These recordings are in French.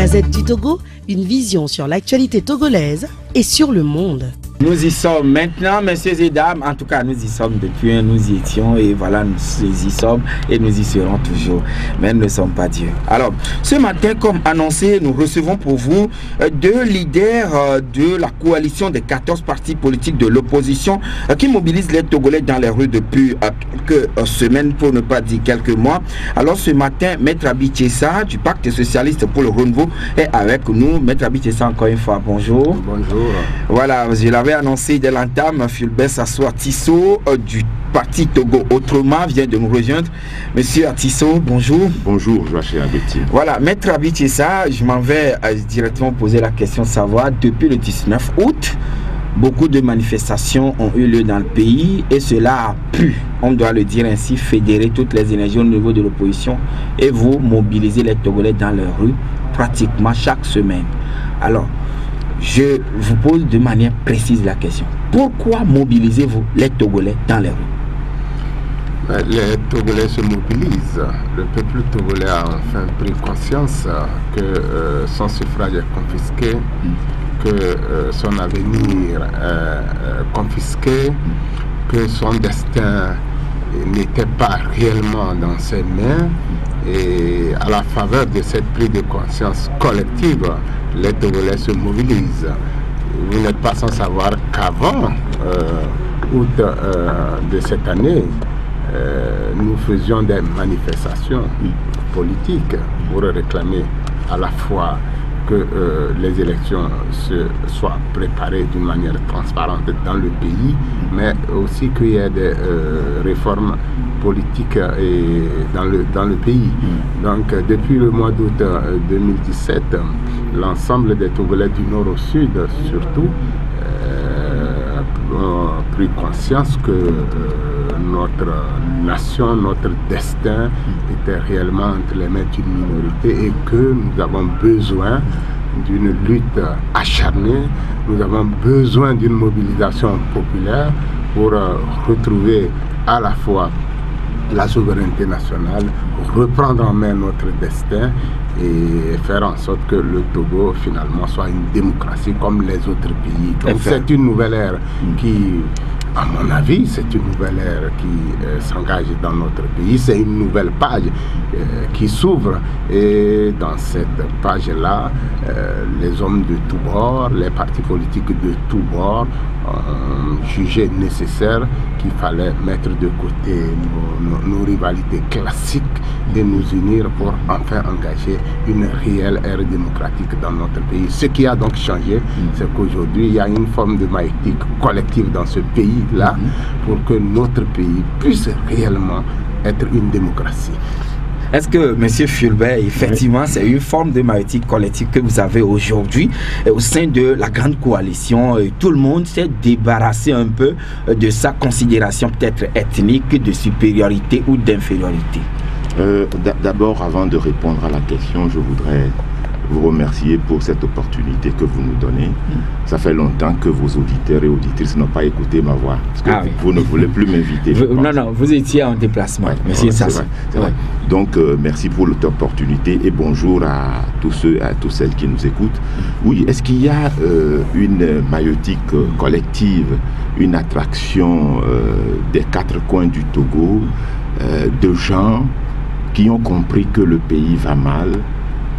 Gazette du Togo, une vision sur l'actualité togolaise et sur le monde. Nous y sommes maintenant, messieurs et dames. En tout cas, nous y sommes depuis, nous y étions et voilà, nous y sommes et nous y serons toujours. Mais nous ne sommes pas Dieu. Alors, ce matin, comme annoncé, nous recevons pour vous deux leaders de la coalition des 14 partis politiques de l'opposition qui mobilisent les Togolais dans les rues depuis quelques semaines, pour ne pas dire quelques mois. Alors, ce matin, Maître Abitchessa du Pacte socialiste pour le renouveau est avec nous. Maître Abitchessa, encore une fois, bonjour. Bonjour. Voilà, je l'avais annoncé dès l'entame, Fulbert Sassoua Tissot du parti Togo Autrement vient de nous rejoindre. Monsieur Tissot, bonjour. Bonjour, Joachim Abeti. Voilà, Maître Abitchessa, je m'en vais directement poser la question de savoir, depuis le 19 août, beaucoup de manifestations ont eu lieu dans le pays et cela a pu, on doit le dire ainsi, fédérer toutes les énergies au niveau de l'opposition et vous mobiliser les Togolais dans les rues pratiquement chaque semaine. Alors, je vous pose de manière précise la question. Pourquoi mobilisez-vous les Togolais dans les rues? Les Togolais se mobilisent. Le peuple togolais a enfin pris conscience que son suffrage est confisqué, que son avenir est confisqué, que son destin n'était pas réellement dans ses mains. Et à la faveur de cette prise de conscience collective, les Togolais se mobilisent. Vous n'êtes pas sans savoir qu'avant août de cette année, nous faisions des manifestations politiques pour réclamer à la fois que les élections soient préparées d'une manière transparente dans le pays, mais aussi qu'il y ait des réformes politiques dans le pays. Donc depuis le mois d'août 2017, l'ensemble des Togolais du nord au sud surtout ont pris conscience que notre nation, notre destin était réellement entre les mains d'une minorité et que nous avons besoin d'une lutte acharnée, nous avons besoin d'une mobilisation populaire pour retrouver à la fois la souveraineté nationale, reprendre en main notre destin et faire en sorte que le Togo finalement soit une démocratie comme les autres pays. Donc c'est une nouvelle ère qui, à mon avis, c'est une nouvelle ère qui s'engage dans notre pays. C'est une nouvelle page qui s'ouvre et dans cette page-là, les hommes de tous bords, les partis politiques de tous bords ont jugé nécessaire qu'il fallait mettre de côté nos rivalités classiques et nous unir pour enfin engager une réelle ère démocratique dans notre pays. Ce qui a donc changé, c'est qu'aujourd'hui, il y a une forme de maïeutique collective dans ce pays-là pour que notre pays puisse réellement être une démocratie. Est-ce que, M. Fulbert, effectivement, c'est une forme de maïeutique collective que vous avez aujourd'hui au sein de la grande coalition? Tout le monde s'est débarrassé un peu de sa considération peut-être ethnique, de supériorité ou d'infériorité. D'abord, avant de répondre à la question, je voudrais vous remercier pour cette opportunité que vous nous donnez. Ça fait longtemps que vos auditeurs et auditrices n'ont pas écouté ma voix. Parce que vous ne voulez plus m'inviter. Non, vous étiez en déplacement. C'est vrai. Donc, merci pour l'opportunité et bonjour à tous ceux et à toutes celles qui nous écoutent. Oui, est-ce qu'il y a une maïeutique collective, une attraction des quatre coins du Togo, de gens qui ont compris que le pays va mal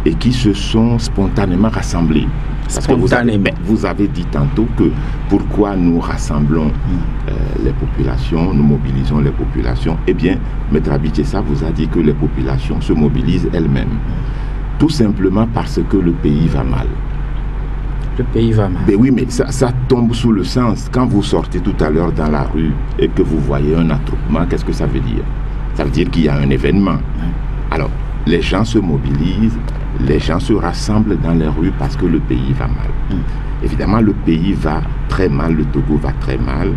et qui se sont spontanément rassemblés. Parce que vous avez dit tantôt que pourquoi nous rassemblons les populations, nous mobilisons les populations. Eh bien, Maître Abitchessa vous a dit que les populations se mobilisent elles-mêmes. Tout simplement parce que le pays va mal. Le pays va mal. Ben oui, mais ça tombe sous le sens. Quand vous sortez tout à l'heure dans la rue et que vous voyez un attroupement, qu'est-ce que ça veut dire? Ça veut dire qu'il y a un événement. Alors, les gens se mobilisent, les gens se rassemblent dans les rues parce que le pays va mal. Évidemment, le pays va très mal, le Togo va très mal,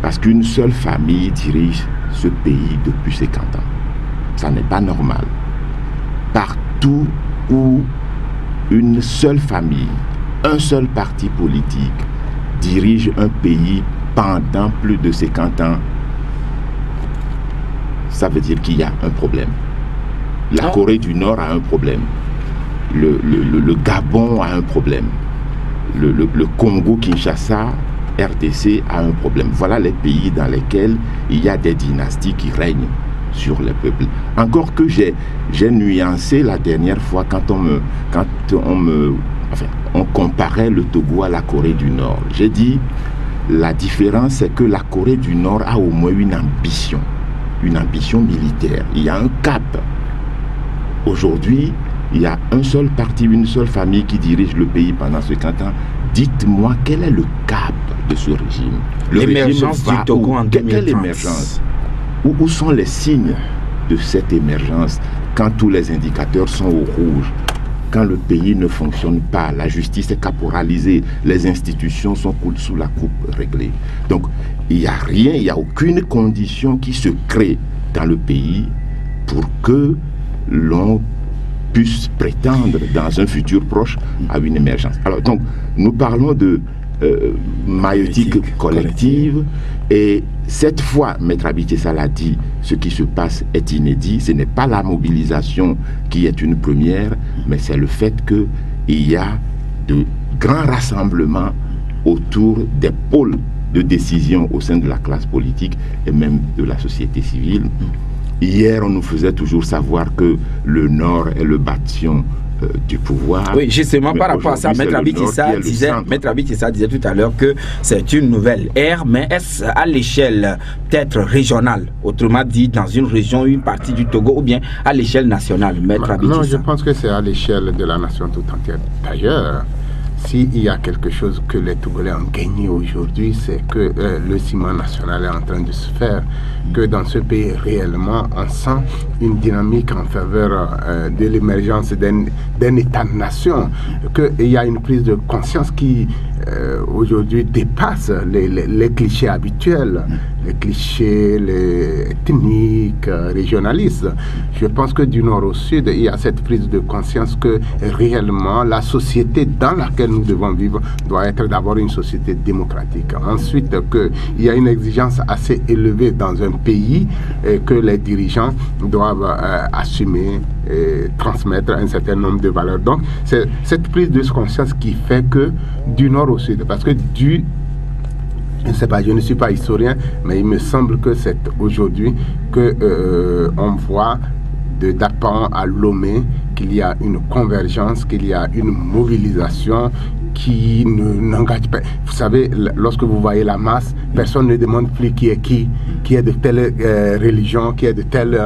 parce qu'une seule famille dirige ce pays depuis 50 ans. Ça n'est pas normal. Partout où une seule famille, un seul parti politique dirige un pays pendant plus de 50 ans, ça veut dire qu'il y a un problème. La Corée du Nord a un problème. le Gabon a un problème. Le Congo-Kinshasa, RDC a un problème. Voilà les pays dans lesquels il y a des dynasties qui règnent sur les peuples. Encore que j'ai nuancé la dernière fois quand on comparait le Togo à la Corée du Nord. J'ai dit, la différence c'est que la Corée du Nord a au moins une ambition militaire. Il y a un cap. Aujourd'hui, il y a un seul parti, une seule famille qui dirige le pays pendant ce 50 ans. Dites-moi quel est le cap de ce régime. L'émergence du Togo en 2030. Quelle émergence? Où sont les signes de cette émergence quand tous les indicateurs sont au rouge, quand le pays ne fonctionne pas, la justice est caporalisée, les institutions sont sous la coupe réglée. Donc, il n'y a rien, il n'y a aucune condition qui se crée dans le pays pour que l'on puisse prétendre dans un futur proche à une émergence. Alors, donc, nous parlons de maïeutique collective, et cette fois, Maître Abitissa l'a dit, ce qui se passe est inédit. Ce n'est pas la mobilisation qui est une première, mais c'est le fait qu'il y a de grands rassemblements autour des pôles de décision au sein de la classe politique et même de la société civile. Hier, on nous faisait toujours savoir que le Nord est le bastion du pouvoir. Oui, justement, par rapport à ça, Maître Abitissa disait tout à l'heure que c'est une nouvelle ère, mais est-ce à l'échelle peut-être régionale, autrement dit dans une région, une partie du Togo, ou bien à l'échelle nationale, Maître Abitissa? Non, je pense que c'est à l'échelle de la nation tout entière. D'ailleurs, s'il y a quelque chose que les Togolais ont gagné aujourd'hui, c'est que le ciment national est en train de se faire, que dans ce pays réellement on sent une dynamique en faveur de l'émergence d'un État-nation, qu'il y a une prise de conscience qui aujourd'hui dépasse les clichés habituels, les clichés ethniques, régionalistes. Je pense que du nord au sud, il y a cette prise de conscience que réellement la société dans laquelle nous devons vivre doit être d'abord une société démocratique. Ensuite, qu'il y a une exigence assez élevée dans un pays et que les dirigeants doivent assumer et transmettre un certain nombre de valeurs. Donc, c'est cette prise de conscience qui fait que du nord au sud, parce que je ne sais pas, je ne suis pas historien, mais il me semble que c'est aujourd'hui que on voit de Dapan à Lomé qu'il y a une convergence, qu'il y a une mobilisation qui n'engage pas. Vous savez, lorsque vous voyez la masse, personne ne demande plus qui est de telle religion, qui est de tel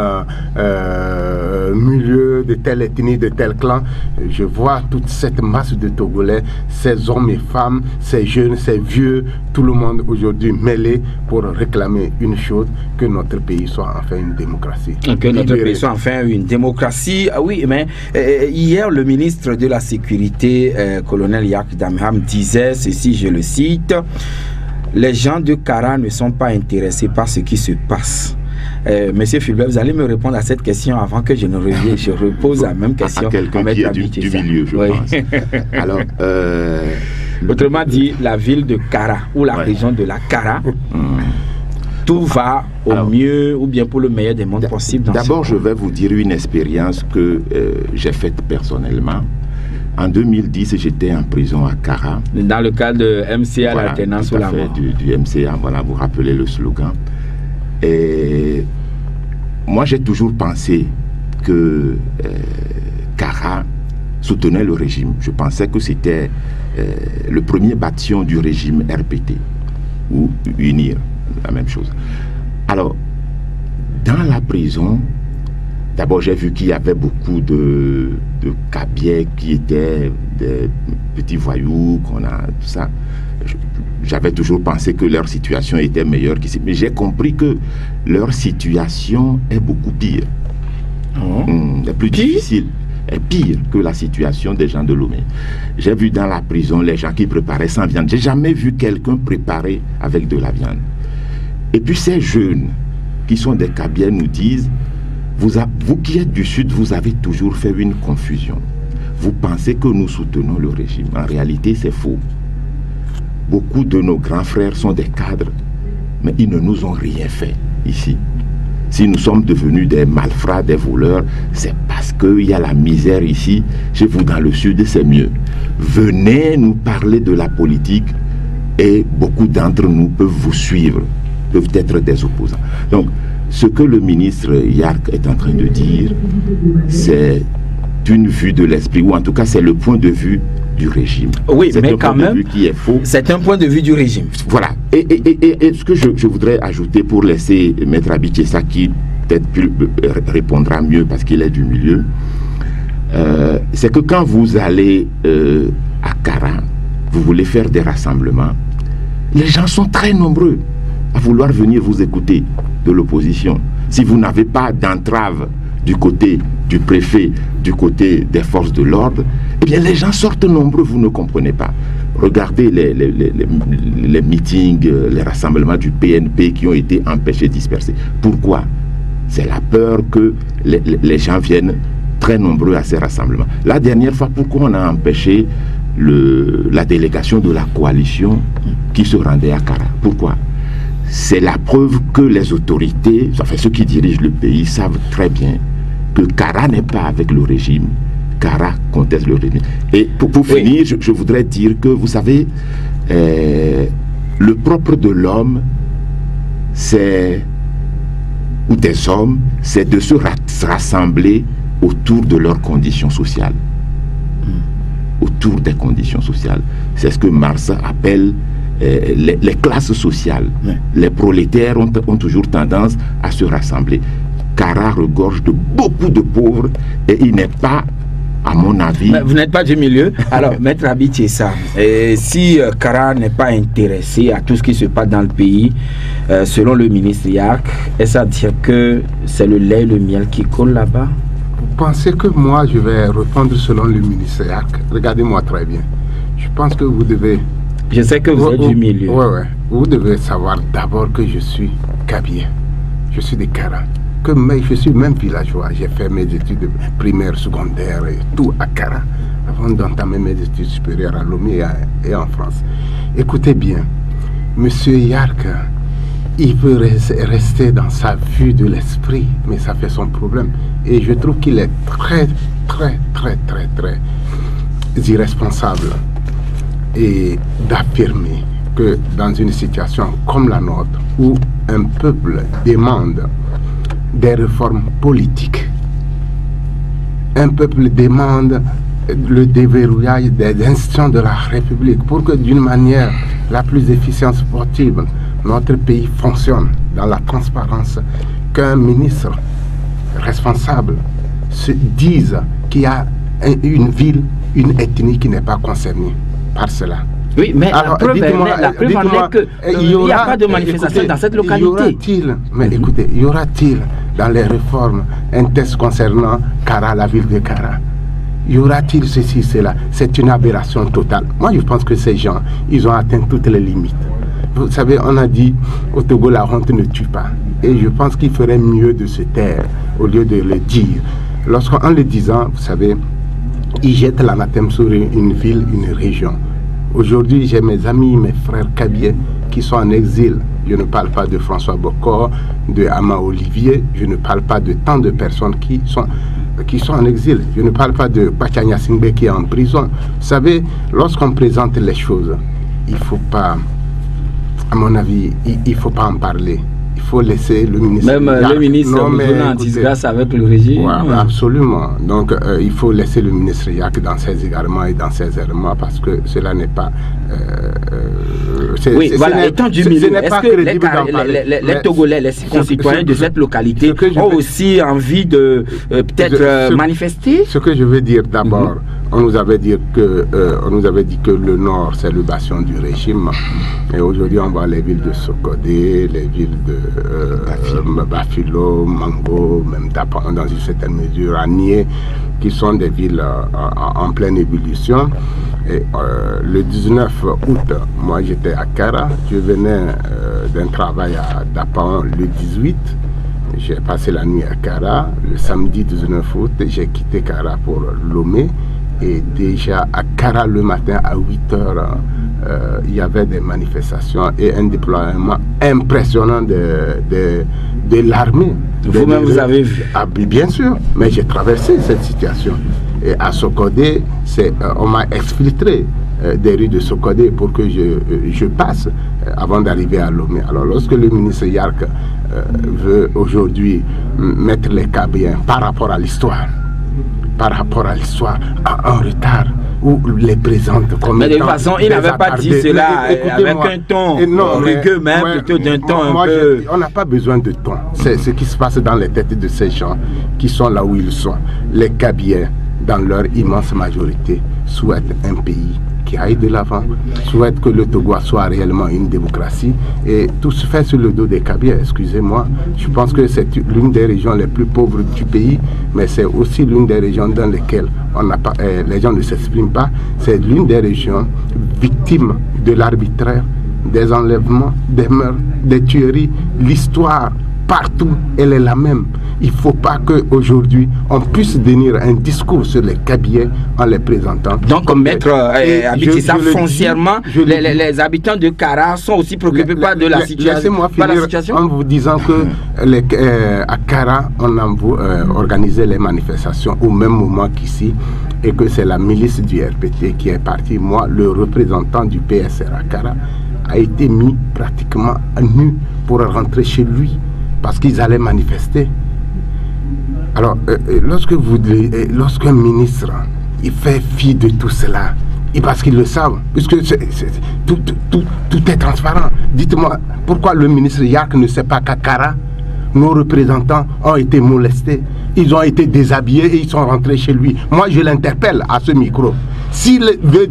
milieu, de telle ethnie, de tel clan. Je vois toute cette masse de Togolais, ces hommes et femmes, ces jeunes, ces vieux, tout le monde aujourd'hui mêlé pour réclamer une chose, que notre pays soit enfin une démocratie. Que notre pays soit enfin une démocratie. Ah oui, mais hier, le ministre de la Sécurité, colonel Yak Damham, disait ceci, je le cite: les gens de Kara ne sont pas intéressés par ce qui se passe. Monsieur Fulbert, vous allez me répondre à cette question avant que je ne revienne. Je repose la même question à quelqu'un qui est du milieu, je pense. Alors, autrement dit, la ville de Kara ou la région de la Kara, tout va au mieux ou bien pour le meilleur des mondes possibles. D'abord, je vais vous dire une expérience que j'ai faite personnellement. En 2010, j'étais en prison à Kara. Dans le cadre de MCA, voilà, l'alternance ou la mort. Du MCA, voilà, vous rappelez le slogan. Et moi, j'ai toujours pensé que Kara soutenait le régime. Je pensais que c'était le premier bâtiment du régime RPT, ou UNIR, la même chose. Alors, dans la prison, d'abord, j'ai vu qu'il y avait beaucoup de cabiais qui étaient des petits voyous, qu'on a tout ça. J'avais toujours pensé que leur situation était meilleure qu'ici, mais j'ai compris que leur situation est beaucoup pire. Est plus difficile, est pire que la situation des gens de Lomé. J'ai vu dans la prison les gens qui préparaient sans viande. J'ai jamais vu quelqu'un préparer avec de la viande. Et puis ces jeunes qui sont des cabiais nous disent: vous qui êtes du Sud, vous avez toujours fait une confusion. Vous pensez que nous soutenons le régime. En réalité, c'est faux. Beaucoup de nos grands frères sont des cadres, mais ils ne nous ont rien fait ici. Si nous sommes devenus des malfrats, des voleurs, c'est parce parce qu'il y a la misère ici. Chez vous, dans le sud, c'est mieux. Venez nous parler de la politique et beaucoup d'entre nous peuvent vous suivre, peuvent être des opposants. Donc, ce que le ministre Yark est en train de dire, c'est une vue de l'esprit, ou en tout cas, c'est le point de vue du régime. Oui, mais quand même, qui est faux. C'est un point de vue du régime. Voilà. Et ce que je voudrais ajouter pour laisser Maître Abitchessa, qui peut-être répondra mieux parce qu'il est du milieu, c'est que quand vous allez à Kara, vous voulez faire des rassemblements, les gens sont très nombreux à vouloir venir vous écouter de l'opposition. Si vous n'avez pas d'entrave du côté du préfet, du côté des forces de l'ordre, eh bien les gens sortent nombreux, vous ne comprenez pas. Regardez les meetings, les rassemblements du PNP qui ont été empêchés, dispersés. Pourquoi? C'est la peur que les gens viennent très nombreux à ces rassemblements. La dernière fois, pourquoi on a empêché la délégation de la coalition qui se rendait à Kara? Pourquoi? C'est la preuve que les autorités, enfin ceux qui dirigent le pays, savent très bien que Kara n'est pas avec le régime. Kara conteste le régime. Et pour finir, je voudrais dire que, vous savez, le propre de l'homme, c'est, ou des hommes, c'est de se rassembler autour de leurs conditions sociales. Autour des conditions sociales. C'est ce que Marx appelle les classes sociales. Les prolétaires ont toujours tendance à se rassembler. Kara regorge de beaucoup de pauvres et il n'est pas, à mon avis... Mais vous n'êtes pas du milieu. Alors, Maître Abitchessa, si Kara n'est pas intéressé à tout ce qui se passe dans le pays, selon le ministre Yark, est-ce à dire que c'est le lait et le miel qui coulent là-bas? Vous pensez que moi, je vais répondre selon le ministre Yark? Regardez-moi très bien. Je pense que vous devez... Je sais que vous êtes du milieu. Oui. Vous devez savoir d'abord que je suis Kabien. Je suis de Kara. Mais je suis même villageois. J'ai fait mes études primaires, secondaires et tout à Kara avant d'entamer mes études supérieures à Lomé et en France. Écoutez bien, Monsieur Yark, il veut rester dans sa vue de l'esprit, mais ça fait son problème. Et je trouve qu'il est très irresponsable et d'affirmer que dans une situation comme la nôtre, où un peuple demande des réformes politiques, un peuple demande le déverrouillage des institutions de la République pour que d'une manière la plus efficiente possible, notre pays fonctionne dans la transparence, qu'un ministre responsable se dise qu'il y a une ville, une ethnie qui n'est pas concernée par cela. Oui, mais alors, la preuve en est qu'il n'y a pas de manifestation dans cette localité. Écoutez, y aura-t-il dans les réformes un test concernant Kara, la ville de Kara? Y aura-t-il ceci, cela? C'est une aberration totale. Moi, je pense que ces gens, ils ont atteint toutes les limites. Vous savez, on a dit au Togo, la honte ne tue pas. Et je pense qu'il ferait mieux de se taire au lieu de le dire. Lorsqu'en le disant, vous savez, ils jettent l'anathème sur une ville, une région. Aujourd'hui, j'ai mes amis, mes frères kabyens qui sont en exil. Je ne parle pas de François Bokor, de Ama Olivier, je ne parle pas de tant de personnes qui sont en exil. Je ne parle pas de Pachanya Singbe qui est en prison. Vous savez, lorsqu'on présente les choses, il ne faut pas, à mon avis, il ne faut pas en parler. Il faut laisser le ministre... Même le ministre est en disgrâce avec le régime. Ouais, absolument. Donc, il faut laisser le ministre Yark dans ses égarements et dans ses errements parce que cela n'est pas... oui, voilà, étant du milieu, est-ce que les Togolais, les concitoyens de cette localité ont aussi envie de peut-être manifester? Ce que je veux dire d'abord, on nous avait dit que le Nord, c'est le bastion du régime. Et aujourd'hui, on voit les villes de Sokodé, les villes de Bafilo, Mango, même Dapan, dans une certaine mesure, Anié, qui sont des villes en pleine ébullition. Et le 19 août, moi j'étais à Kara, je venais d'un travail à Dapan le 18. J'ai passé la nuit à Kara. Le samedi 19 août, j'ai quitté Kara pour Lomé. Et déjà à Kara le matin à 8 heures, il y avait des manifestations et un déploiement impressionnant de l'armée. Vous-même, vous avez vu? Ah, bien sûr, mais j'ai traversé cette situation. Et à Sokodé, on m'a exfiltré des rues de Sokodé pour que je passe avant d'arriver à Lomé. Alors lorsque le ministre Yark veut aujourd'hui mettre les Kabyens par rapport à l'histoire, à un retard où les présente comme mais de toute façon, il n'avait pas dit cela avec un ton rugueux, même plutôt d'un ton un peu... On n'a pas besoin de ton. C'est ce qui se passe dans les têtes de ces gens qui sont là où ils sont. Les Kabyens, dans leur immense majorité, souhaitent un pays qui aille de l'avant, souhaitent que le Togo soit réellement une démocratie, et tout se fait sur le dos des Kabyens. Excusez-moi, je pense que c'est l'une des régions les plus pauvres du pays, mais c'est aussi l'une des régions dans lesquelles les gens ne s'expriment pas. C'est l'une des régions victimes de l'arbitraire, des enlèvements, des meurtres, des tueries. L'histoire partout, elle est la même. Il ne faut pas qu'aujourd'hui, on puisse tenir un discours sur les Kabyens en les présentant. Donc, maître Abitissa, foncièrement, les habitants de Kara sont aussi préoccupés par de la situation. Laissez-moi finir en vous disant que à Kara, on a organisé les manifestations au même moment qu'ici, et que c'est la milice du RPT qui est partie. Moi, le représentant du PSR à Kara a été mis pratiquement à nu pour rentrer chez lui, parce qu'ils allaient manifester. Alors, lorsqu'un ministre, il fait fi de tout cela, et parce qu'ils le savent, puisque tout est transparent. Dites-moi, pourquoi le ministre Yark ne sait pas qu'à Kara, nos représentants ont été molestés, ils ont été déshabillés et ils sont rentrés chez lui. Moi, je l'interpelle à ce micro. S'il veut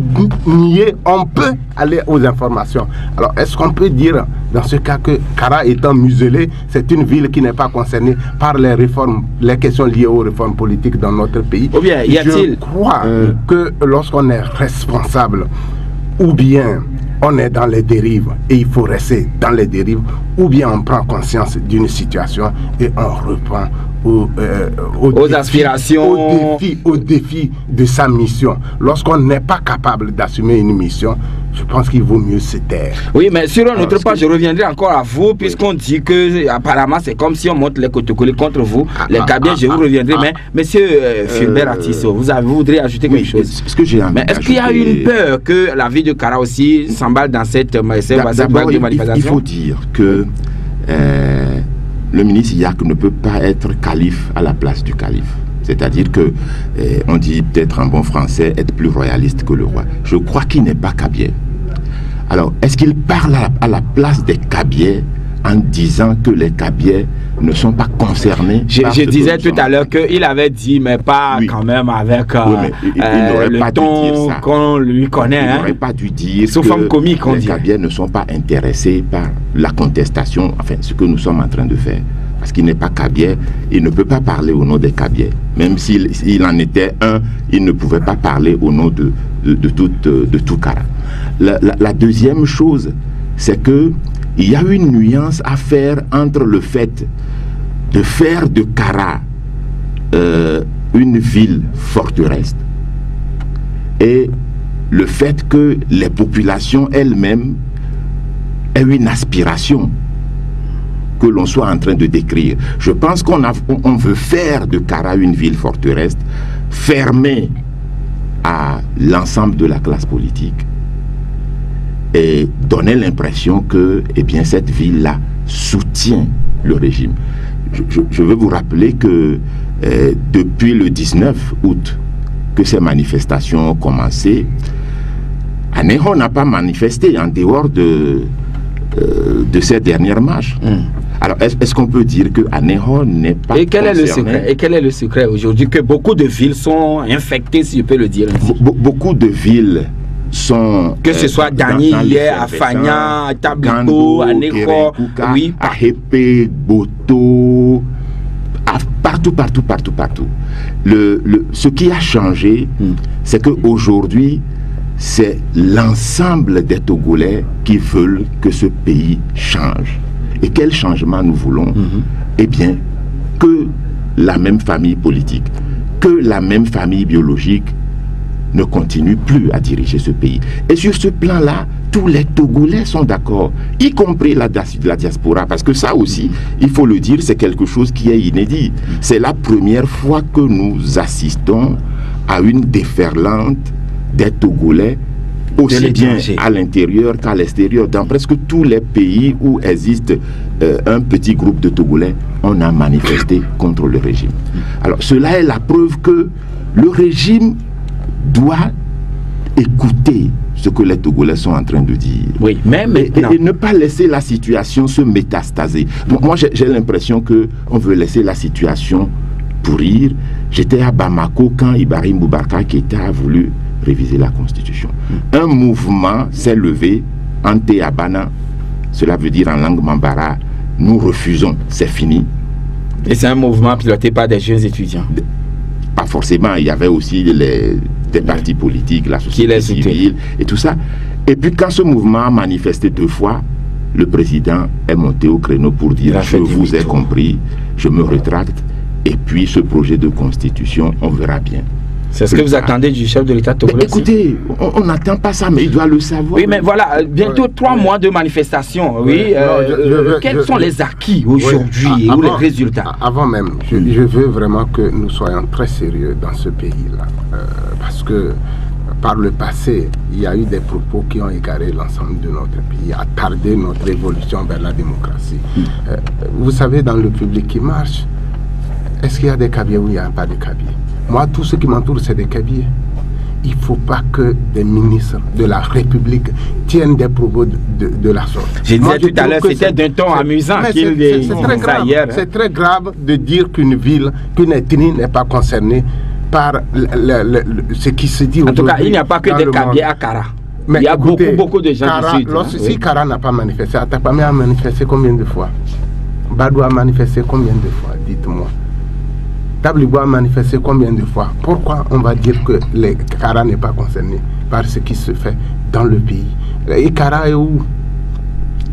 nier, on peut aller aux informations. Alors, est-ce qu'on peut dire, dans ce cas, que Kara étant muselé, c'est une ville qui n'est pas concernée par les réformes, les questions liées aux réformes politiques dans notre pays? Ou bien, y a-t-il... Je crois que lorsqu'on est responsable, ou bien on est dans les dérives et il faut rester dans les dérives, ou bien on prend conscience d'une situation et on reprend aux aspirations, au défi de sa mission. Lorsqu'on n'est pas capable d'assumer une mission, je pense qu'il vaut mieux se taire. Oui, mais sur un autre point, je reviendrai encore à vous, puisqu'on dit que apparemment c'est comme si on monte les cotocolis contre vous, les Kabyens, je vous reviendrai. Mais monsieur Fulbert Atisso, vous voudriez ajouter quelque chose? Mais est-ce qu'il y a une peur que la ville de Kara aussi s'emballe dans cette vague de manifestation? Il faut dire que le ministre Yark ne peut pas être calife à la place du calife. C'est-à-dire que, on dit peut-être en bon français, être plus royaliste que le roi. Je crois qu'il n'est pas Kabyen. Alors, est-ce qu'il parle à la place des Kabyens en disant que les Kabyens ne sont pas concernés? Je disais tout à l'heure qu'il avait dit, mais pas quand même avec le ton qu'on lui connaît. Il n'aurait pas dû dire sauf que en comique, les Kabyens ne sont pas intéressés par la contestation, enfin ce que nous sommes en train de faire. Parce qu'il n'est pas Kabyen, il ne peut pas parler au nom des Kabyens. Même s'il en était un, il ne pouvait pas parler au nom de tout Kara. La deuxième chose, c'est que il y a une nuance à faire entre le fait de faire de Kara une ville forteresse et le fait que les populations elles-mêmes aient une aspiration que l'on soit en train de décrire. Je pense qu'on veut faire de Kara une ville forteresse fermée à l'ensemble de la classe politique et donner l'impression que cette ville-là soutient le régime. Je veux vous rappeler que depuis le 19 août que ces manifestations ont commencé, Aného n'a pas manifesté en dehors de ces dernières marches. Alors, est-ce qu'on peut dire que Aného n'est pas concerné? Et quel est le secret aujourd'hui que beaucoup de villes sont infectées, si je peux le dire ainsi? Beaucoup de villes sont... Que ce soit Dani, Afanya, Tabliko, Aného, oui, Ahepe, Boto, partout. Ce qui a changé, c'est qu'aujourd'hui, c'est l'ensemble des Togolais qui veulent que ce pays change. Et quel changement nous voulons? Eh bien, que la même famille politique, que la même famille biologique ne continue plus à diriger ce pays. Et sur ce plan-là, tous les Togolais sont d'accord, y compris la diaspora, parce que ça aussi, il faut le dire, c'est quelque chose qui est inédit. C'est la première fois que nous assistons à une déferlante des Togolais, aussi bien à l'intérieur qu'à l'extérieur. Dans presque tous les pays où existe un petit groupe de Togolais, on a manifesté contre le régime. Alors cela est la preuve que le régime doit écouter ce que les Togolais sont en train de dire. Oui, mais et ne pas laisser la situation se métastaser. Moi, j'ai l'impression qu'on veut laisser la situation pourrir. J'étais à Bamako quand Ibrahim Boubacar Keïta a voulu réviser la Constitution. Un mouvement s'est levé, Ante Abana, cela veut dire en langue mambara, nous refusons, c'est fini. Et c'est un mouvement piloté par des jeunes étudiants? Pas forcément, il y avait aussi des partis politiques, la société civile et tout ça. Et puis quand ce mouvement a manifesté 2 fois, le président est monté au créneau pour dire je vous ai compris, je me rétracte, et puis ce projet de constitution, on verra bien. C'est ce que vous attendez du chef de l'État togolais? Écoutez, on n'attend pas ça, mais il doit le savoir. Oui, mais voilà, bientôt 3 mois de manifestation. Oui, quels sont les acquis aujourd'hui ou les résultats? Avant même, je veux vraiment que nous soyons très sérieux dans ce pays-là. Parce que par le passé, il y a eu des propos qui ont égaré l'ensemble de notre pays, attardé notre évolution vers la démocratie. Vous savez, dans le public qui marche, est-ce qu'il y a des cabiers ou il n'y a pas de cabiers? Moi, tout ce qui m'entoure, c'est des cabiers. Il ne faut pas que des ministres de la République tiennent des propos de la sorte. Je disais tout à l'heure, c'était d'un ton amusant qu'il disait hier. C'est très grave de dire qu'une ville, qu'une ethnie n'est pas concernée par ce qui se dit aujourd'hui. En tout cas, il n'y a pas que des cabiers à Kara. Mais il y a beaucoup de gens qui suivent. Si Kara n'a pas manifesté, Atapamé a manifesté combien de fois? Badou a manifesté combien de fois? Dites-moi. Tablibo a manifesté combien de fois? Pourquoi on va dire que les Kara n'est pas concerné par ce qui se fait dans le pays? Et Kara est où?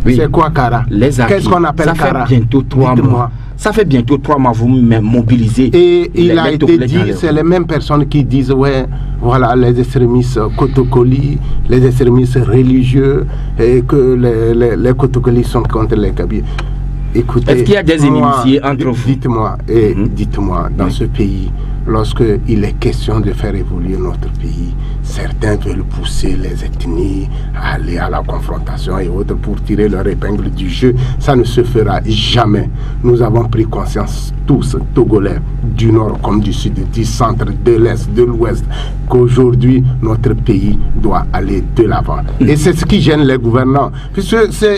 Oui. C'est quoi Kara? Qu'est-ce qu'on appelle Kara? Ça fait bientôt 3 mois. Ça fait bientôt 3 mois, vous me mobilisez. Et il a été dit, c'est les mêmes personnes qui disent, ouais, voilà, les extrémistes Kotokoli, les extrémistes religieux, et que les Kotokoli sont contre les Kabyles. Est-ce qu'il y a des inimitiés entre vous? Dites-moi, dans ce pays, lorsque il est question de faire évoluer notre pays, certains veulent pousser les ethnies à aller à la confrontation et autres pour tirer leur épingle du jeu. Ça ne se fera jamais. Nous avons pris conscience, tous, Togolais, du nord comme du sud, du centre, de l'est, de l'ouest, qu'aujourd'hui, notre pays doit aller de l'avant. Et c'est ce qui gêne les gouvernants. Puisque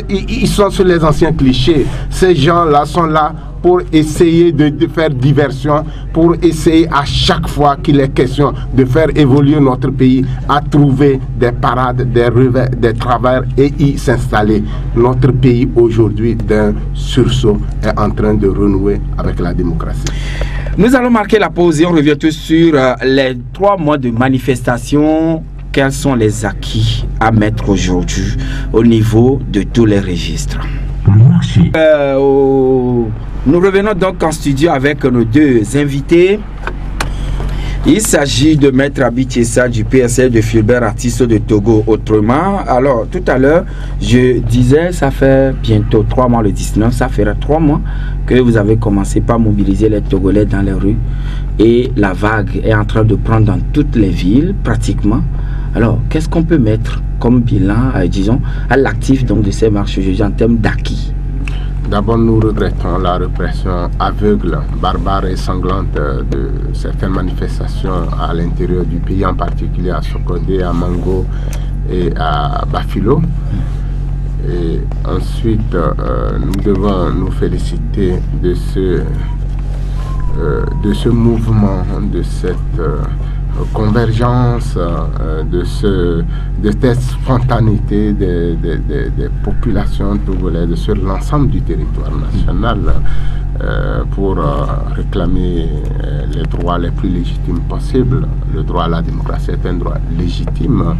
ils sont sur les anciens clichés. Ces gens-là sont là pour essayer de faire diversion, pour essayer à chaque fois qu'il est question de faire évoluer notre pays, à trouver des parades, des revers, des travers et y s'installer. Notre pays aujourd'hui, d'un sursaut, est en train de renouer avec la démocratie. Nous allons marquer la pause et on revient tout sur les 3 mois de manifestation. Quels sont les acquis à mettre aujourd'hui au niveau de tous les registres? Nous revenons donc en studio avec nos 2 invités. Il s'agit de Maître Abitiessa du PSL de Fulbert Artiste de Togo autrement. Alors tout à l'heure, je disais, ça fait bientôt 3 mois, le 19, ça fera 3 mois que vous avez commencé par mobiliser les Togolais dans les rues. Et la vague est en train de prendre dans toutes les villes, pratiquement. Alors, qu'est-ce qu'on peut mettre comme bilan, disons, à l'actif de ces marches aujourd'hui en termes d'acquis? D'abord, nous regrettons la répression aveugle, barbare et sanglante de certaines manifestations à l'intérieur du pays, en particulier à Sokodé, à Mango et à Bafilo. Et ensuite, nous devons nous féliciter de ce mouvement, de cette convergence, de cette spontanéité des populations togolaises sur l'ensemble du territoire national pour réclamer les droits les plus légitimes possibles. Le droit à la démocratie est un droit légitime.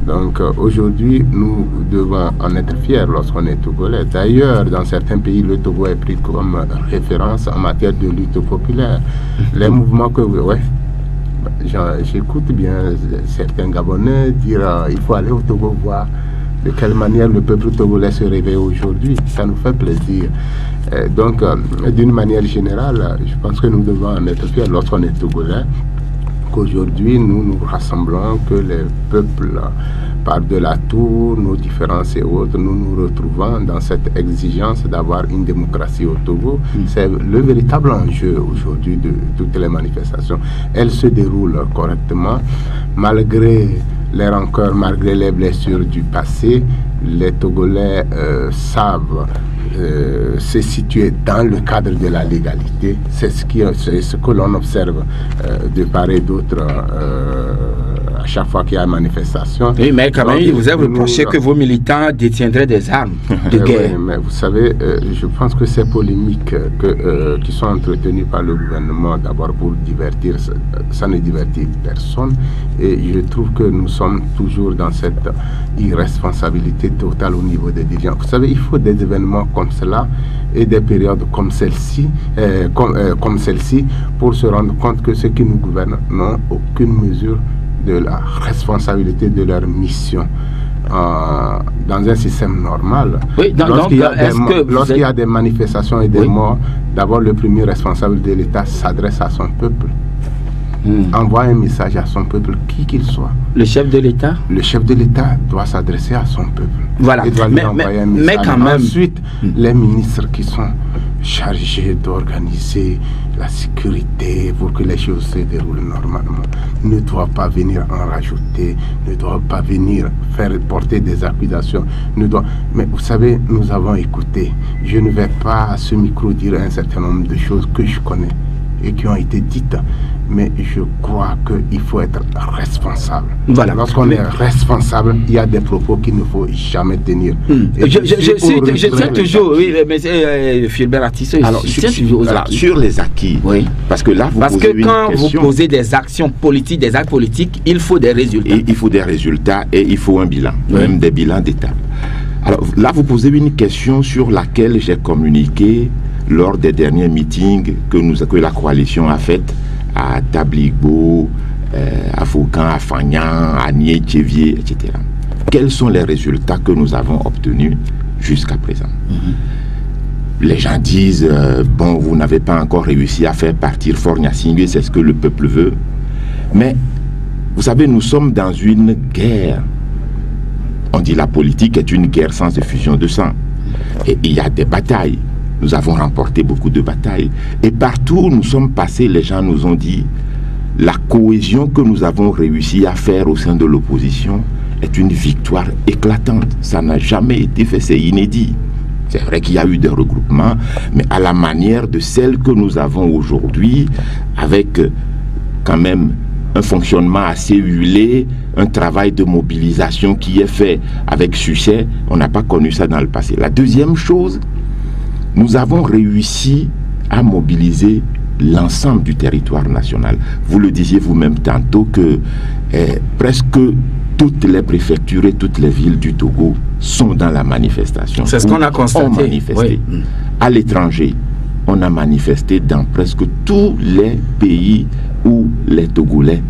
Donc aujourd'hui, nous devons en être fiers lorsqu'on est togolais. D'ailleurs, dans certains pays, le Togo est pris comme référence en matière de lutte populaire. Les mouvements que vous... Ouais. j'écoute bien certains Gabonais dire il faut aller au Togo voir de quelle manière le peuple togolais se réveille aujourd'hui. Ça nous fait plaisir. Donc, d'une manière générale, je pense que nous devons en être fiers lorsqu'on est togolais, qu'aujourd'hui nous nous rassemblons, que les peuples, par-delà tout, nos différences et autres, nous nous retrouvons dans cette exigence d'avoir une démocratie au Togo. C'est le véritable enjeu aujourd'hui de toutes les manifestations. Elles se déroulent correctement, malgré les rancœurs, malgré les blessures du passé. Les Togolais savent se situer dans le cadre de la légalité. C'est ce que l'on observe de part et d'autre à chaque fois qu'il y a une manifestation. Oui, mais quand même, vous avez reproché que vos militants détiendraient des armes de guerre. Oui, mais vous savez, je pense que ces polémiques qui sont entretenues par le gouvernement, d'abord pour divertir, ça ne divertit personne. Et je trouve que nous sommes toujours dans cette irresponsabilité totale au niveau des dirigeants. Vous savez, il faut des événements comme cela et des périodes comme celle-ci, pour se rendre compte que ceux qui nous gouvernent n'ont aucune mesure de la responsabilité de leur mission. Dans un système normal, oui, lorsqu'il y a des manifestations et des morts, d'abord le premier responsable de l'État s'adresse à son peuple. Envoie un message à son peuple, qui qu'il soit. Le chef de l'État? Le chef de l'État doit s'adresser à son peuple. Voilà. Il doit lui envoyer un message. Mais quand même. Ensuite, les ministres qui sont chargés d'organiser la sécurité pour que les choses se déroulent normalement ne doivent pas venir en rajouter, ne doivent pas venir faire porter des accusations. Mais vous savez, nous avons écouté. Je ne vais pas à ce micro dire un certain nombre de choses que je connais et qui ont été dites, mais je crois qu'il faut être responsable. Voilà. Lorsqu'on est responsable, il y a des propos qu'il ne faut jamais tenir. Je tiens toujours, oui, mais Philbert Artissot, sur les acquis, oui. Parce que là, vous posez des actions politiques, des actes politiques, il faut des résultats. Et il faut des résultats et il faut un bilan, même des bilans d'État. Alors là, vous posez une question sur laquelle j'ai communiqué lors des derniers meetings que la coalition a fait à Tabligbo, à Foucan, à Fagnan, à Nié-Tchévier, etc. Quels sont les résultats que nous avons obtenus jusqu'à présent? Les gens disent, bon, vous n'avez pas encore réussi à faire partir Fort Gnassingbé, c'est ce que le peuple veut. Mais, vous savez, nous sommes dans une guerre. On dit la politique est une guerre sans effusion de sang. Et il y a des batailles. Nous avons remporté beaucoup de batailles. Et partout où nous sommes passés, les gens nous ont dit la cohésion que nous avons réussi à faire au sein de l'opposition est une victoire éclatante. Ça n'a jamais été fait, c'est inédit. C'est vrai qu'il y a eu des regroupements, mais à la manière de celle que nous avons aujourd'hui, avec quand même un fonctionnement assez huilé, un travail de mobilisation qui est fait avec succès. On n'a pas connu ça dans le passé. La deuxième chose, nous avons réussi à mobiliser l'ensemble du territoire national. Vous le disiez vous-même tantôt que presque toutes les préfectures et toutes les villes du Togo sont dans la manifestation. C'est ce qu'on a constaté. On manifesté. Oui. À l'étranger, on a manifesté dans presque tous les pays où les Togolais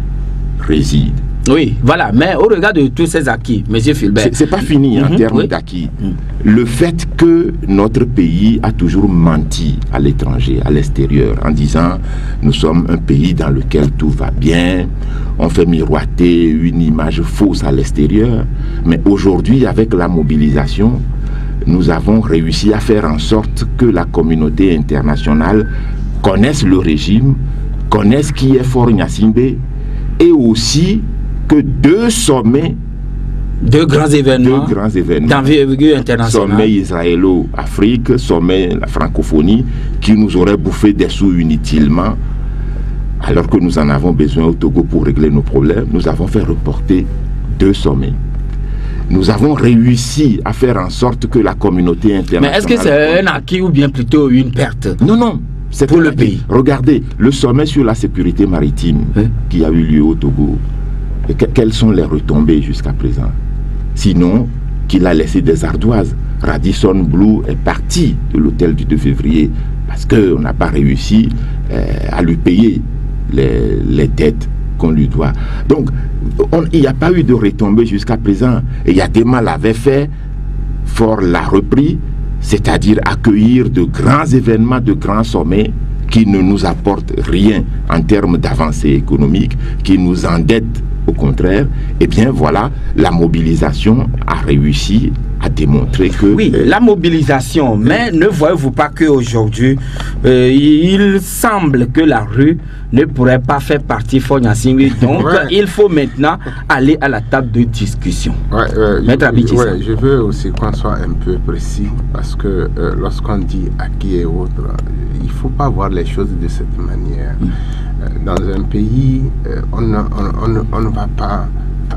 résident. Oui, voilà, mais au regard de tous ces acquis, M. Philbert... C'est pas fini en termes d'acquis. Le fait que notre pays a toujours menti à l'étranger, à l'extérieur, en disant nous sommes un pays dans lequel tout va bien, on fait miroiter une image fausse à l'extérieur, mais aujourd'hui, avec la mobilisation, nous avons réussi à faire en sorte que la communauté internationale connaisse le régime, connaisse qui est Fort Gnassingbé, et aussi que deux grands événements d'envergure internationale, sommet israélo-afrique, sommet la francophonie, qui nous auraient bouffé des sous inutilement, alors que nous en avons besoin au Togo pour régler nos problèmes. Nous avons fait reporter 2 sommets. Nous avons réussi à faire en sorte que la communauté internationale... Mais est-ce que c'est un acquis ou bien plutôt une perte? Non, non. C'est pour le pays. Regardez, le sommet sur la sécurité maritime qui a eu lieu au Togo, et quelles sont les retombées jusqu'à présent? Sinon, qu'il a laissé des ardoises. Radisson Blu est parti de l'hôtel du 2 février parce qu'on n'a pas réussi à lui payer les dettes qu'on lui doit. Donc, il n'y a pas eu de retombée jusqu'à présent. Et Yatema l'avait fait, Faure l'a repris, c'est-à-dire accueillir de grands événements, de grands sommets qui ne nous apportent rien en termes d'avancée économique, qui nous endettent au contraire. Eh bien voilà, la mobilisation a réussi à démontrer que... Oui, la mobilisation, mais ne voyez-vous pas qu'aujourd'hui, il semble que la rue ne pourrait pas faire partie Fognassingui, donc il faut maintenant aller à la table de discussion. Je veux aussi qu'on soit un peu précis, parce que lorsqu'on dit acquis et autres, il ne faut pas voir les choses de cette manière. Dans un pays, on ne va pas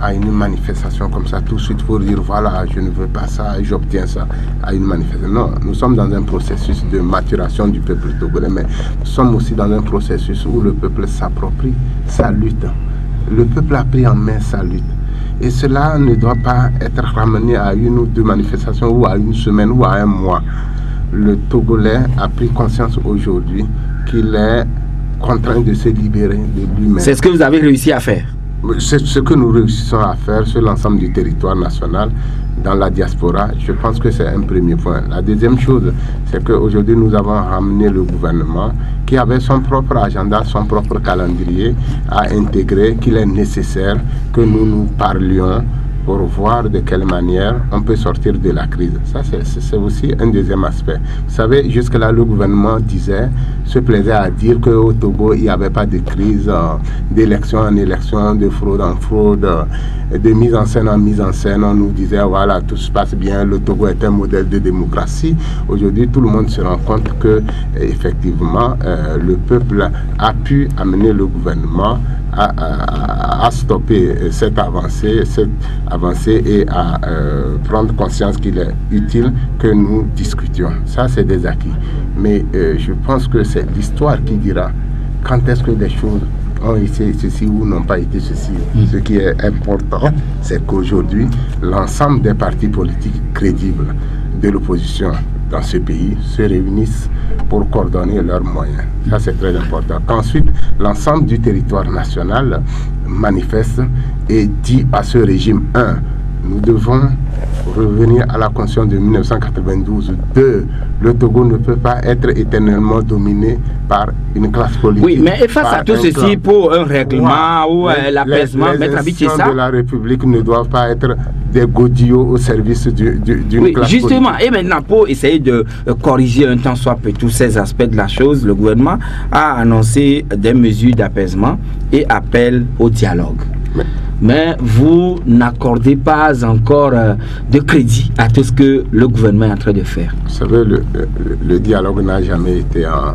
à une manifestation comme ça tout de suite pour dire voilà, je ne veux pas ça, j'obtiens ça à une manifestation. Non, nous sommes dans un processus de maturation du peuple togolais, mais nous sommes aussi dans un processus où le peuple s'approprie sa lutte. Le peuple a pris en main sa lutte. Et cela ne doit pas être ramené à une ou deux manifestations ou à une semaine ou à un mois. Le Togolais a pris conscience aujourd'hui qu'il est contraint de se libérer de lui-même. C'est ce que vous avez réussi à faire? C'est ce que nous réussissons à faire sur l'ensemble du territoire national, dans la diaspora. Je pense que c'est un premier point. La deuxième chose, c'est qu'aujourd'hui nous avons ramené le gouvernement qui avait son propre agenda, son propre calendrier à intégrer, qu'il est nécessaire que nous nous parlions pour voir de quelle manière on peut sortir de la crise. Ça, c'est aussi un deuxième aspect. Vous savez, jusque-là, le gouvernement se plaisait à dire qu'au Togo, il n'y avait pas de crise d'élection en élection, de fraude en fraude, de mise en scène en mise en scène. On nous disait, voilà, tout se passe bien, le Togo est un modèle de démocratie. Aujourd'hui, tout le monde se rend compte que, effectivement, le peuple a pu amener le gouvernement à stopper cette avancée et à prendre conscience qu'il est utile que nous discutions. Ça, c'est des acquis. Mais je pense que c'est l'histoire qui dira quand est-ce que les choses ont été ceci ou n'ont pas été ceci. Ce qui est important, c'est qu'aujourd'hui, l'ensemble des partis politiques crédibles de l'opposition dans ce pays se réunissent pour coordonner leurs moyens. Ça, c'est très important. Qu'ensuite, l'ensemble du territoire national manifeste et dit à ce régime, 1, nous devons revenir à la Constitution de 1992. 2, le Togo ne peut pas être éternellement dominé par une classe politique. Oui, mais face à tout ceci, pour un règlement ou l'apaisement, les institutions de la République ne doivent pas être des godillots au service d'une classe justement, politique. Et maintenant, pour essayer de corriger un tant soit peu tous ces aspects de la chose, le gouvernement a annoncé des mesures d'apaisement et appelle au dialogue. Mais vous n'accordez pas encore de crédit à tout ce que le gouvernement est en train de faire. Vous savez, le dialogue n'a jamais été en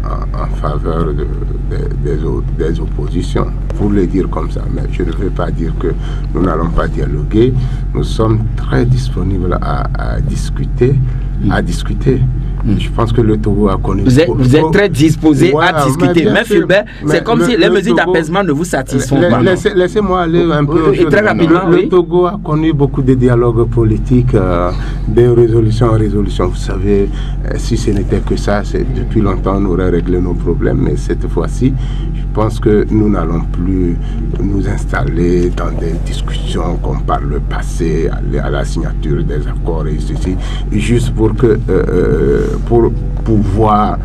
faveur des oppositions, pour le dire comme ça. Mais je ne veux pas dire que nous n'allons pas dialoguer. Nous sommes très disponibles à discuter. Je pense que le Togo a connu... Vous êtes très disposé à discuter. Mais Fulbert, c'est comme si les mesures d'apaisement ne vous satisfont pas. Laissez-moi aller un peu... Très rapidement, le Togo a connu beaucoup de dialogues politiques, de résolution en résolution. Vous savez, si ce n'était que ça, depuis longtemps, on aurait réglé nos problèmes. Mais cette fois-ci, je pense que nous n'allons plus nous installer dans des discussions comme par le passé, aller à la signature des accords et ceci, juste pour pouvoir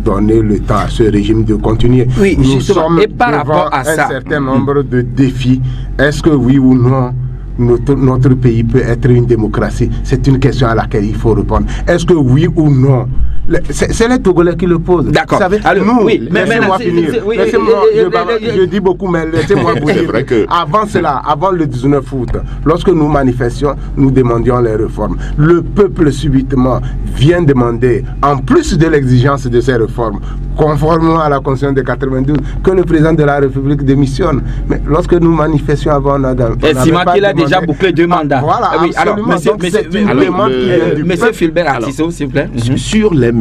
donner le temps à ce régime de continuer. Oui, nous sommes et par rapport à un ça, certain nombre de défis. Est-ce que oui ou non notre pays peut être une démocratie? C'est une question à laquelle il faut répondre. Est-ce que oui ou non? C'est les Togolais qui le posent. D'accord. Nous, laissez-moi finir. Je dis beaucoup, mais laissez-moi vous dire. Avant cela, avant le 19 août, lorsque nous manifestions, nous demandions les réformes. Le peuple subitement vient demander, en plus de l'exigence de ces réformes, conformément à la Constitution de 92, que le président de la République démissionne. Mais lorsque nous manifestions avant, on estimant qu'il a déjà bouclé 2 mandats. Voilà, oui, alors, monsieur Fulbert Artissot, s'il vous plaît. Sur les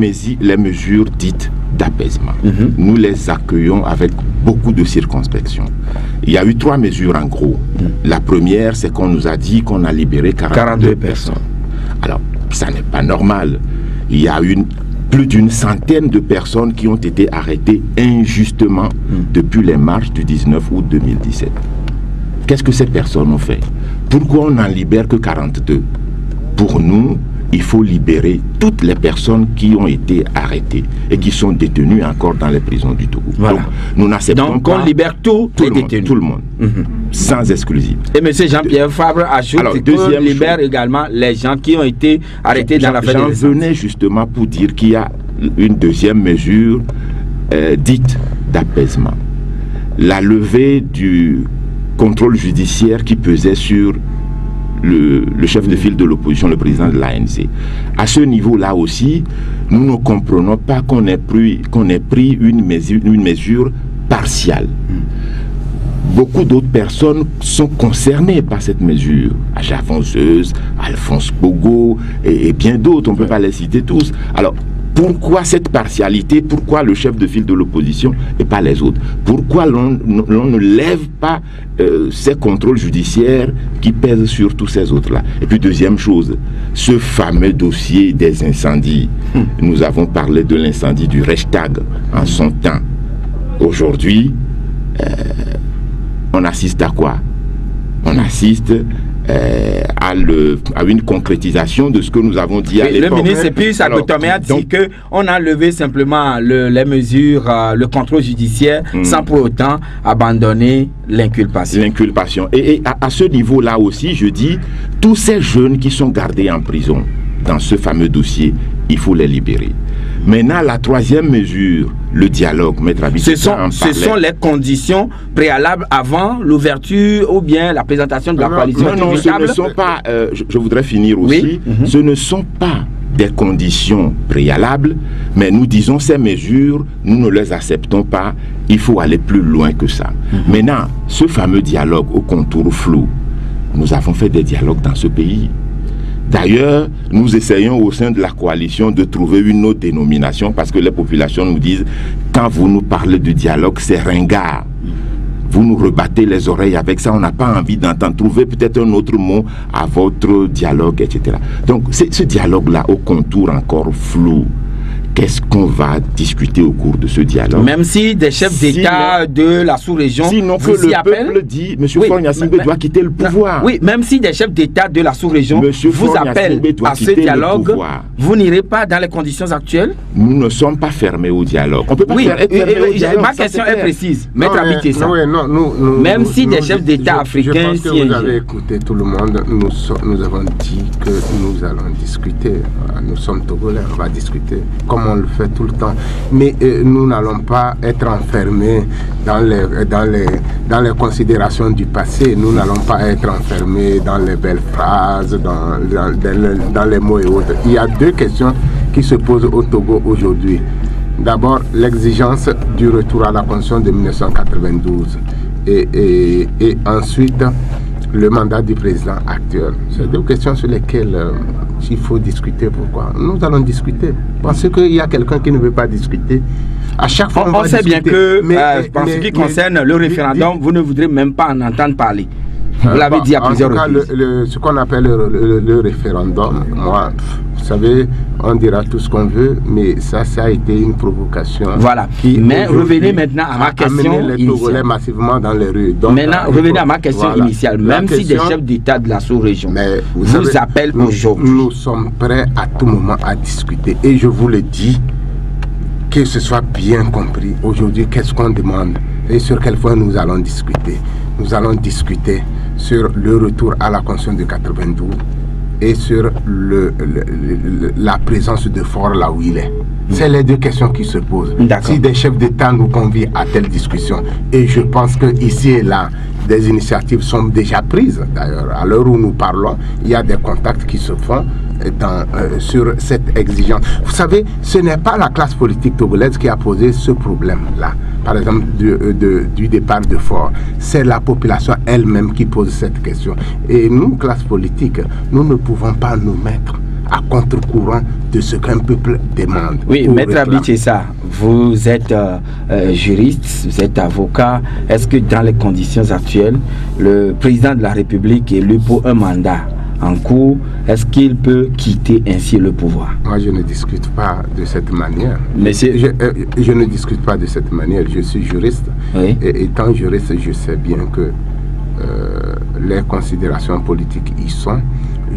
mesures dites d'apaisement, nous les accueillons avec beaucoup de circonspection. Il y a eu 3 mesures en gros. La première, c'est qu'on nous a dit qu'on a libéré 42 personnes. Alors, ça n'est pas normal. Il y a une plus d'une centaine de personnes qui ont été arrêtées injustement depuis les marches du 19 août 2017. Qu'est-ce que ces personnes ont fait? Pourquoi on n'en libère que 42? Pour nous, il faut libérer toutes les personnes qui ont été arrêtées et qui sont détenues encore dans les prisons du Togo. Voilà. Donc, nous n'acceptons pas... Donc, on libère tous les détenus. Tout le monde, sans exclusive. Et M. Jean-Pierre Fabre ajoute qu'on libère également les gens qui ont été arrêtés dans l'affaire. J'en venais justement pour dire qu'il y a une deuxième mesure dite d'apaisement. La levée du contrôle judiciaire qui pesait sur le chef de file de l'opposition, le président de l'ANC. À ce niveau-là aussi, nous ne comprenons pas qu'on ait pris une mesure partiale. Beaucoup d'autres personnes sont concernées par cette mesure. Aja Fonseuse, Alphonse Pogo et bien d'autres, on ne peut pas les citer tous. Alors, pourquoi cette partialité? Pourquoi le chef de file de l'opposition et pas les autres? Pourquoi l'on ne lève pas ces contrôles judiciaires qui pèsent sur tous ces autres-là? Et puis deuxième chose, ce fameux dossier des incendies. Nous avons parlé de l'incendie du Reichstag en son temps. Aujourd'hui, on assiste à quoi? On assiste à une concrétisation de ce que nous avons dit à l'époque. Le ministre Pius Agotomé a dit qu'on a levé simplement les mesures, le contrôle judiciaire, sans pour autant abandonner l'inculpation. L'inculpation. Et à ce niveau-là aussi, je dis, tous ces jeunes qui sont gardés en prison dans ce fameux dossier, il faut les libérer. Maintenant, la troisième mesure, le dialogue, Maître Abi. Ce sont les conditions préalables avant l'ouverture ou bien la présentation de la coalition. Non, ce ne sont pas, je voudrais finir aussi, ce ne sont pas des conditions préalables, mais nous disons ces mesures, nous ne les acceptons pas, il faut aller plus loin que ça. Maintenant, ce fameux dialogue au contour flou, nous avons fait des dialogues dans ce pays. D'ailleurs, nous essayons au sein de la coalition de trouver une autre dénomination parce que les populations nous disent quand vous nous parlez de dialogue, c'est ringard. Vous nous rebattez les oreilles avec ça, on n'a pas envie d'entendre. Trouver peut-être un autre mot à votre dialogue, etc. Donc, c'est ce dialogue-là au contour encore flou. Qu'est-ce qu'on va discuter au cours de ce dialogue? Même si des chefs d'État de la sous-région vous y appellent, peuple dit, M. Faure Gnassingbé doit quitter le pouvoir. Oui, même si des chefs d'État de la sous-région vous appellent à ce dialogue, vous n'irez pas dans les conditions actuelles? Nous ne sommes pas fermés au dialogue. On peut pas être fermé au dialogue. Ma question est précise. Maître Abité, ça. Même si des chefs d'État africains... Je pense que vous avez écouté tout le monde. Nous avons dit que nous allons discuter. Nous sommes Togolais, on va discuter. Comme on le fait tout le temps, mais nous n'allons pas être enfermés dans les considérations du passé. Nous n'allons pas être enfermés dans les belles phrases, dans les mots et autres. Il y a deux questions qui se posent au Togo aujourd'hui. D'abord, l'exigence du retour à la Constitution de 1992 et ensuite le mandat du président actuel. C'est deux questions sur lesquelles il faut discuter. Pourquoi? Nous allons discuter. Parce qu'il y a quelqu'un qui ne veut pas discuter. À chaque fois, on sait bien que, en ce qui concerne le référendum, vous ne voudrez même pas en entendre parler. Vous l'avez dit à plusieurs reprises. Ce qu'on appelle le référendum, moi, vous savez, on dira tout ce qu'on veut, mais ça a été une provocation. Voilà. Mais revenez maintenant à ma question les Togolais massivement dans les rues. Donc, maintenant, revenez à ma question initiale. Même si des chefs d'État de la sous-région vous appellent aujourd'hui. Nous sommes prêts à tout moment à discuter. Et je vous le dis, que ce soit bien compris. Aujourd'hui, qu'est-ce qu'on demande et sur quel point nous allons discuter? Nous allons discuter sur le retour à la Constitution de 92 et sur la présence de Faure là où il est. C'est les deux questions qui se posent. Si des chefs d'État nous convient à telle discussion, et je pense que ici et là, des initiatives sont déjà prises. D'ailleurs, à l'heure où nous parlons, il y a des contacts qui se font sur cette exigence. Vous savez, ce n'est pas la classe politique togolaise qui a posé ce problème-là. Par exemple, du départ de Faure. C'est la population elle-même qui pose cette question. Et nous, classe politique, nous ne pouvons pas nous mettre à contre-courant de ce qu'un peuple demande. Oui, Maître Abitissa, vous êtes juriste, vous êtes avocat. Est-ce que dans les conditions actuelles, le président de la République élu pour un mandat en cours, est-ce qu'il peut quitter ainsi le pouvoir? Moi, je ne discute pas de cette manière. Monsieur... Je ne discute pas de cette manière. Je suis juriste. Oui. Et étant juriste, je sais bien que les considérations politiques y sont.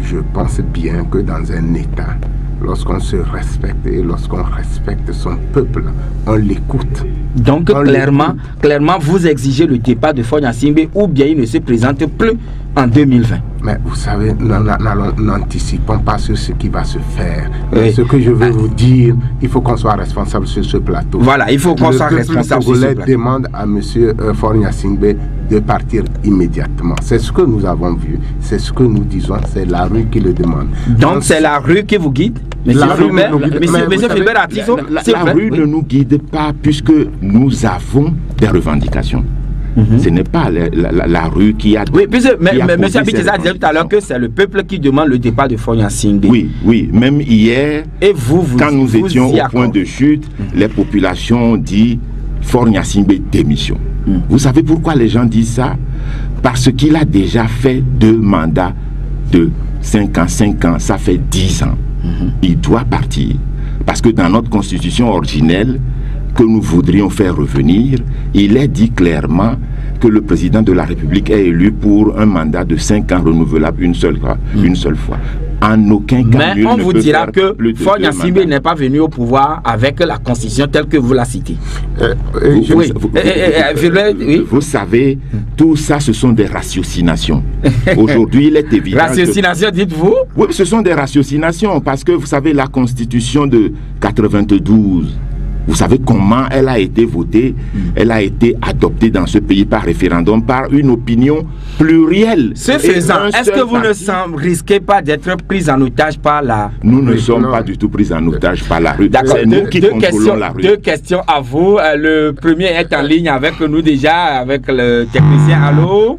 Je pense bien que dans un État, lorsqu'on se respecte et lorsqu'on respecte son peuple, on l'écoute. Donc clairement, vous exigez le départ de Faure Gnassingbé ou bien il ne se présente plus en 2020. Mais vous savez, n'anticipons pas sur ce qui va se faire. Oui. Ce que je veux vous dire, il faut qu'on soit responsable sur ce plateau. Voilà, il faut qu'on soit responsable sur ce plateau. Le peuple demande à M. Faure Gnassingbé de partir immédiatement. C'est ce que nous avons vu, c'est ce que nous disons, c'est la rue qui le demande. Donc c'est la rue qui vous guide? Monsieur Philbert Atiso, la rue ne nous guide pas puisque nous avons des revendications. Ce n'est pas la rue qui a... Oui, puisque M. Abitiza disait tout à l'heure que c'est le peuple qui demande le départ de Faure Gnassingbé. Oui, même hier, et quand nous étions au point de chute, les populations ont dit Faure Gnassingbé démission. Vous savez pourquoi les gens disent ça? Parce qu'il a déjà fait 2 mandats de 5 ans, ça fait 10 ans. Il doit partir. Parce que dans notre constitution originelle, que nous voudrions faire revenir, il est dit clairement que le président de la République est élu pour un mandat de 5 ans renouvelable une seule fois. En aucun cas, mais on vous dira que Faure Gnassingbé n'est pas venu au pouvoir avec la constitution telle que vous la citez. Vous savez, tout ça, ce sont des ratiocinations. Aujourd'hui, il est évident. Ratiocinations, dites-vous? Oui, ce sont des ratiocinations parce que vous savez, la constitution de 92. Vous savez comment elle a été votée? Elle a été adoptée dans ce pays par référendum, par une opinion plurielle. Ce faisant, est-ce que vous ne risquez pas d'être pris en otage par la... Nous ne sommes pas du tout pris en otage par la rue. D'accord. C'est nous qui contrôlons la rue. 2 questions à vous. Le premier est en ligne avec nous déjà, avec le technicien. Allô?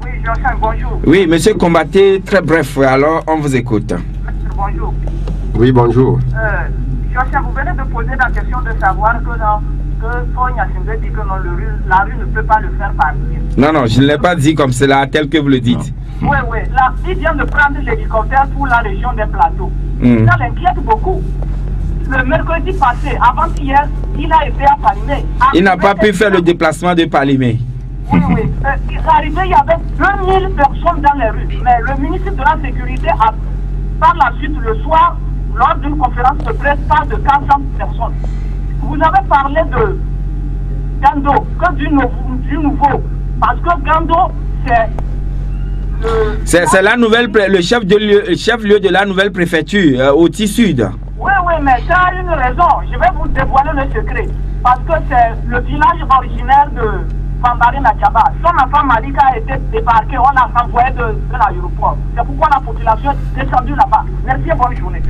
Oui, Jean-Charles, bonjour. Oui, monsieur Combaté, très bref. Alors, on vous écoute. Bonjour. Oui, bonjour. Vous venez de poser la question de savoir que Faure Gnassingbé dit que non, la rue ne peut pas le faire partir. Non, je ne l'ai pas dit comme cela, tel que vous le dites. Oui, là, il vient de prendre l'hélicoptère pour la région des plateaux. Ça l'inquiète beaucoup. Le mercredi passé, avant-hier, il a été à Palimé. Il n'a pas pu faire le déplacement de Palimé. Oui. Arrivé, il y avait 2000 personnes dans les rues. Mais le ministre de la Sécurité a, par la suite, le soir, lors d'une conférence de presse, parle de 400 personnes. Vous avez parlé de Gando, que du nouveau. Parce que Gando, c'est le chef-lieu de la nouvelle préfecture, au Sud. Oui, mais ça a une raison. Je vais vous dévoiler le secret. Parce que c'est le village originaire de Fambaré Nadjaba. Son enfant Malika a été débarqué, on l'a renvoyé de l'aéroport. C'est pourquoi la population est descendue là-bas. Merci et bonne journée.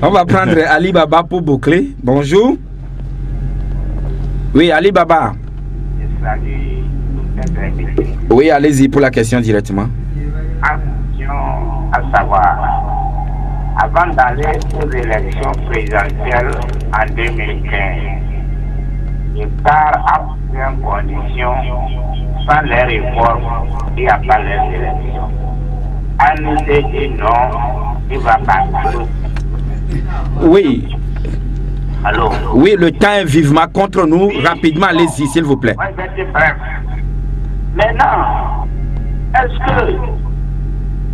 On va prendre Ali Baba pour boucler. Bonjour. Oui, Ali Baba. Oui, allez-y pour la question directement. À savoir, avant d'aller aux élections présidentielles en 2015, l'État a pris en condition, sans les réformes, il n'y a pas les élections. On nous a dit non, il va partir. Oui. Allô? Oui, le temps est vivement contre nous. Rapidement, allez-y, s'il vous plaît. Oui, c'est bref. Maintenant, est-ce que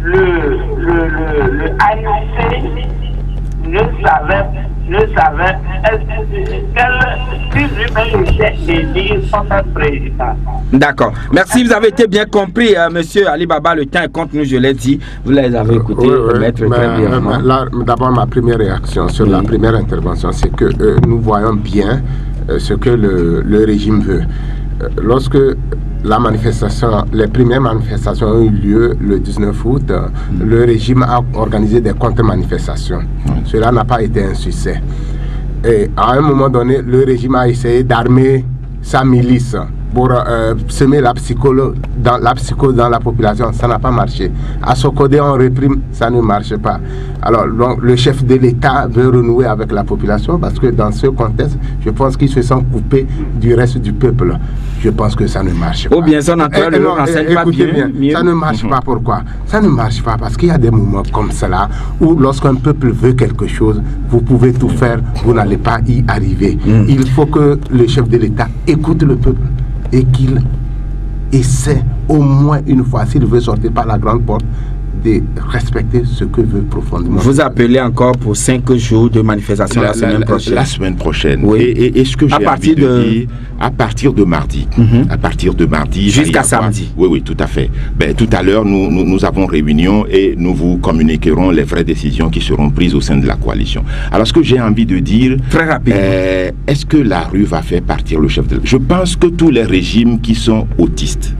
le ANC ne savait quel dire son président. D'accord. Merci, vous avez été bien compris, monsieur Ali Baba. Le temps est contre nous, je l'ai dit. Vous les avez écoutés. D'abord, ma première réaction sur la première intervention, c'est que nous voyons bien ce que le régime veut. Lorsque les premières manifestations ont eu lieu le 19 août, le régime a organisé des contre-manifestations. Cela n'a pas été un succès. Et à un moment donné, le régime a essayé d'armer sa milice pour semer la psychose dans la population. Ça n'a pas marché. À Sokodé, on réprime, ça ne marche pas. Alors, donc, le chef de l'État veut renouer avec la population parce que dans ce contexte, je pense qu'ils se sont coupés du reste du peuple. je pense que ça ne marche pas. Ou bien son entourage ne renseigne pas bien. Ça ne marche pas. Pourquoi? Ça ne marche pas parce qu'il y a des moments comme cela où lorsqu'un peuple veut quelque chose, vous pouvez tout faire, vous n'allez pas y arriver. Il faut que le chef de l'État écoute le peuple et qu'il essaie au moins une fois, s'il veut sortir par la grande porte, de respecter ce que veut profondément. Vous appelez encore pour 5 jours de manifestation la semaine prochaine. La semaine prochaine. Oui. Et ce que j'ai envie de dire, à partir de mardi. À partir de mardi. Jusqu'à samedi. Oui, tout à fait. Ben, tout à l'heure, nous avons réunion et nous vous communiquerons les vraies décisions qui seront prises au sein de la coalition. Alors, ce que j'ai envie de dire... Très rapidement. Est-ce que la rue va faire partir le chef de... Je pense que tous les régimes qui sont autistes,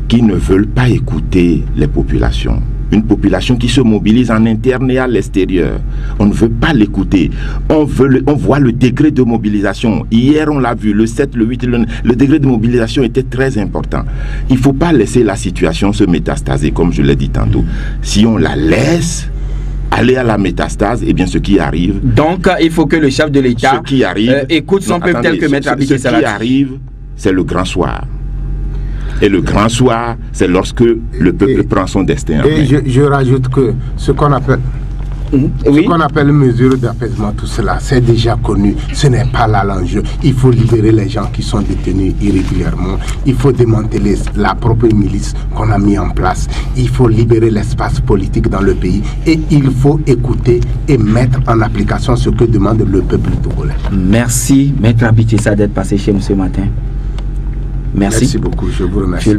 qui ne veulent pas écouter les populations. Une population qui se mobilise en interne et à l'extérieur. On ne veut pas l'écouter. On voit le degré de mobilisation. Hier, on l'a vu, le 7, le 8, le degré de mobilisation était très important. Il ne faut pas laisser la situation se métastaser, comme je l'ai dit tantôt. Si on la laisse aller à la métastase, et bien ce qui arrive... Donc, il faut que le chef de l'État écoute son peuple tel que Maître Abité Salah. Ce qui arrive, c'est le grand soir. Et le grand soir, c'est lorsque le peuple prend son destin en main. Et je rajoute que ce qu'on appelle... Ce qu'on appelle mesure d'apaisement, tout cela, c'est déjà connu. Ce n'est pas là l'enjeu. Il faut libérer les gens qui sont détenus irrégulièrement. Il faut démanteler la propre milice qu'on a mis en place. Il faut libérer l'espace politique dans le pays. Et il faut écouter et mettre en application ce que demande le peuple togolais. Merci, Maître Abité Salah, d'être passé chez nous ce matin. Merci beaucoup, je vous remercie.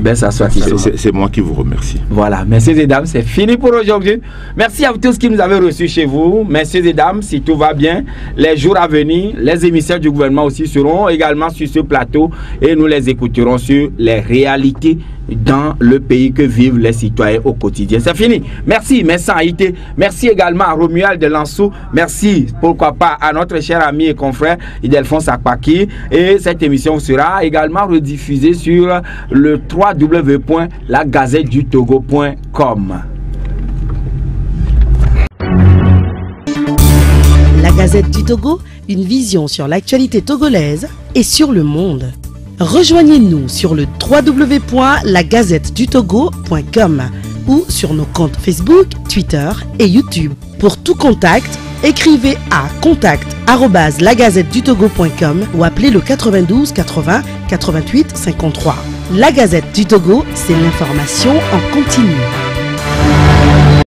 C'est moi qui vous remercie. Voilà, messieurs et dames, c'est fini pour aujourd'hui. Merci à vous tous qui nous avez reçus chez vous. Messieurs et dames, si tout va bien, les jours à venir, les émissaires du gouvernement aussi seront également sur ce plateau et nous les écouterons sur les réalités dans le pays que vivent les citoyens au quotidien. C'est fini. Merci, merci Haïté. Merci également à Romuald de Lansou. Merci, pourquoi pas, à notre cher ami et confrère Idelphonse Akpaki. Et cette émission sera également rediffusée sur le www.lagazettedutogo.com. La Gazette du Togo, une vision sur l'actualité togolaise et sur le monde. Rejoignez-nous sur le www.lagazettedutogo.com ou sur nos comptes Facebook, Twitter et YouTube. Pour tout contact, écrivez à contact@lagazettedutogo.com ou appelez le 92 80 88 53. La Gazette du Togo, c'est l'information en continu.